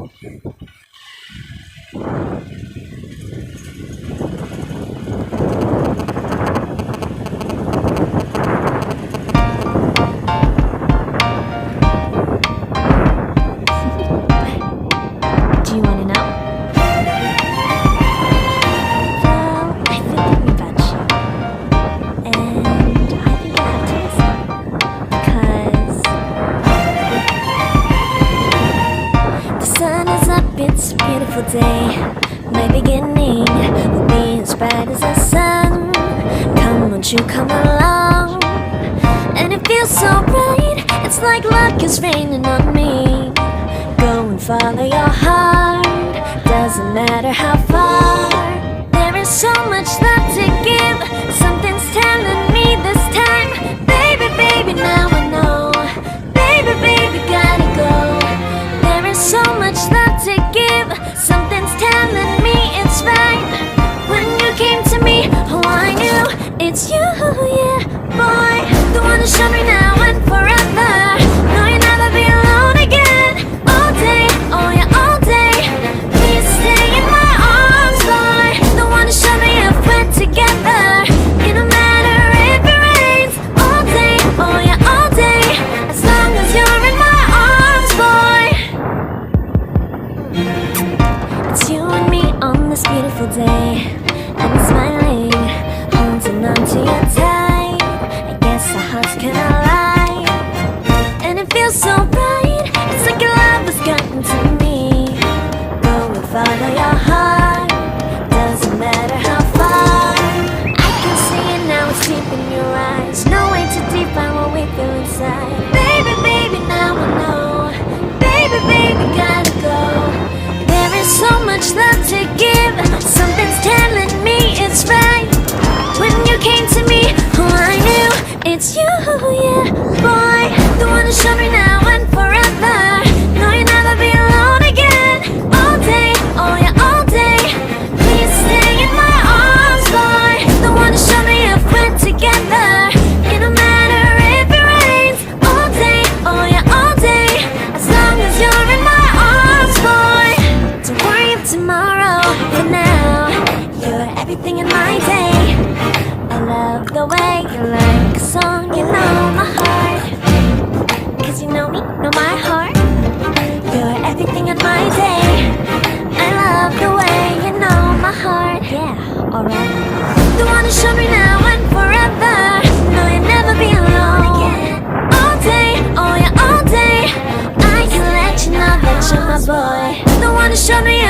Do you want to know? Well, I feel different about you. And I think I have to listen. Because the sun is up, it's a beautiful day. My beginning will be as bright as the sun. Come, won't you come along? And it feels so bright, it's like luck is raining on me. Go and follow your heart, doesn't matter how far. There is so much love to give, something's telling me this time. Baby, baby, now I know. Baby, baby, gotta go. There is so much love to give, something's telling me it's right. When you came to me, oh I knew it's you, yeah, boy. The one to show me now and forever. No, you'll never be alone again. All day, oh yeah, all day. Please stay in my arms, boy. The one to show me if we're together. It don't matter if it rains. All day, oh yeah, all day. As long as you're in my arms, boy. It's you and me on this beautiful day. I'm smiling, holding on to your tight. I guess our hearts can align. And it feels so bright, it's like your love has gotten to me. Go and follow your heart, doesn't matter how far. I can see it now, it's deep in your eyes. No way to define what we feel inside. Baby, baby, now I know. Baby, baby, gotta go. There is so much love to give, something's telling me it's right. When you came to me, oh I knew it's you, yeah, boy. The one to show me now and forever. No, you'll never be alone again. All day, oh yeah, all day. Please stay in my arms, boy. The one to show me if we're together. It don't matter if it rains. All day, oh yeah, all day. As long as you're in my arms, boy. Don't worry of tomorrow, for now you're everything in my day. I love the way you like a song, you know my heart. Cause you know me, know my heart. You're everything in my day. I love the way you know my heart. Yeah, alright. The one to show me now and forever. No, you'll never be alone again. All day, oh yeah, all day. I can let you know that you're my boy. The one to show me